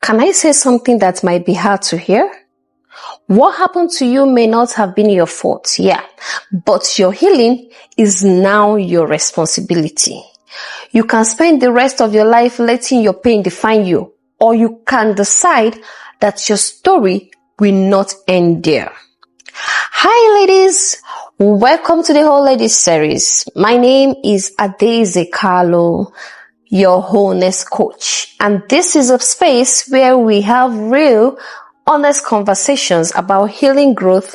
Can I say something that might be hard to hear? What happened to you may not have been your fault, but your healing is now your responsibility. You can spend the rest of your life letting your pain define you, or you can decide that your story will not end there. Hi ladies, welcome to the Whole Ladies series. My name is Adeze Carlo, your wholeness coach, and this is a space where we have real, honest conversations about healing, growth,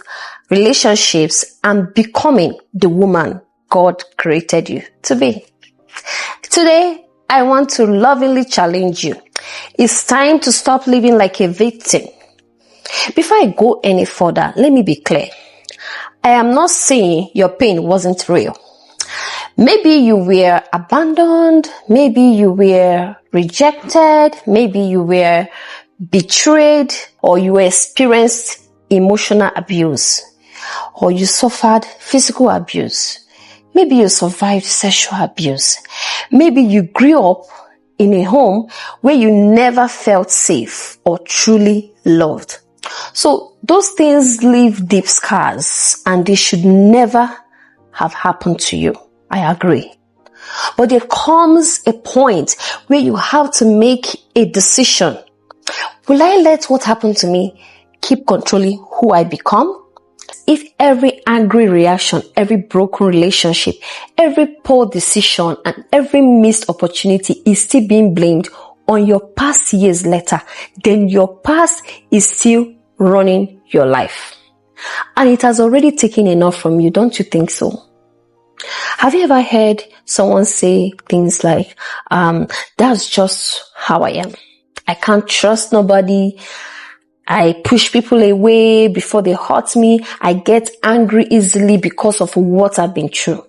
relationships, and becoming the woman God created you to be. Today, I want to lovingly challenge you. It's time to stop living like a victim. Before I go any further, let me be clear. I am not saying your pain wasn't real. Maybe you were abandoned, maybe you were rejected, maybe you were betrayed, or you experienced emotional abuse, or you suffered physical abuse. Maybe you survived sexual abuse. Maybe you grew up in a home where you never felt safe or truly loved. So those things leave deep scars and they should never have happened to you. I agree. But there comes a point where you have to make a decision. Will I let what happened to me keep controlling who I become? If every angry reaction, every broken relationship, every poor decision, and every missed opportunity is still being blamed on your past years later, then your past is still running your life. And it has already taken enough from you, don't you think so? Have you ever heard someone say things like, that's just how I am. I can't trust nobody. I push people away before they hurt me. I get angry easily because of what I've been through.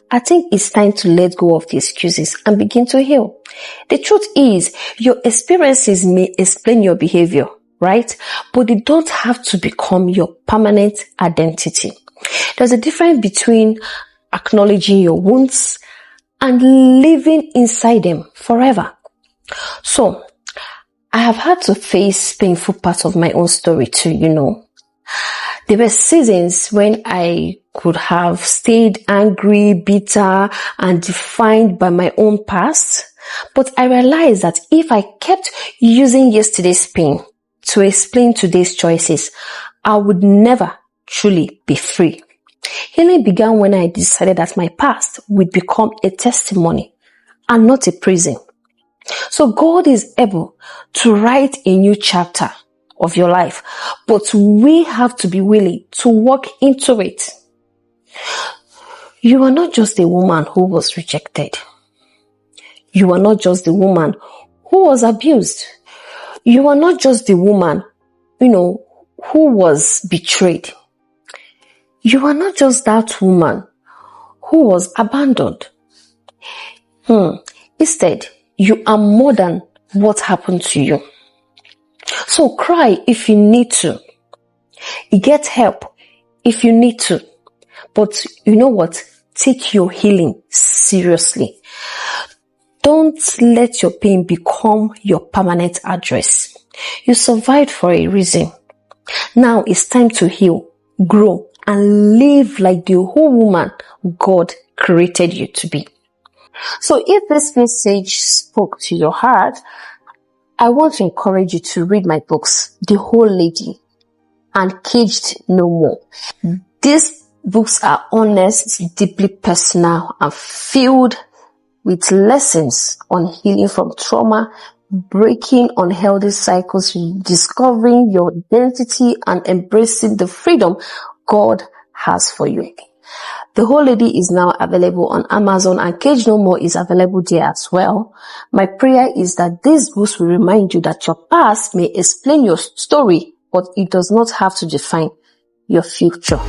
I think it's time to let go of the excuses and begin to heal. The truth is, your experiences may explain your behavior, right? But they don't have to become your permanent identity. There's a difference between acknowledging your wounds and living inside them forever. So, I have had to face painful parts of my own story too, There were seasons when I could have stayed angry, bitter, and defined by my own past. But I realized that if I kept using yesterday's pain to explain today's choices, I would never truly be free. Healing began when I decided that my past would become a testimony and not a prison. So God is able to write a new chapter of your life, but we have to be willing to walk into it. You are not just a woman who was rejected. You are not just the woman who was abused. You are not just the woman, who was betrayed. You are not just that woman who was abandoned. Instead, you are more than what happened to you. So cry if you need to. Get help if you need to. But you know what? Take your healing seriously. Don't let your pain become your permanent address. You survived for a reason. Now it's time to heal, grow, and live like the whole woman God created you to be. So if this message spoke to your heart, I want to encourage you to read my books, The Whole Lady and Caged No More. These books are honest, deeply personal, and filled with lessons on healing from trauma, breaking unhealthy cycles, discovering your identity, and embracing the freedom God has for you. The Whole Lady is now available on Amazon and Cage No More is available there as well. My prayer is that these books will remind you that your past may explain your story, but it does not have to define your future.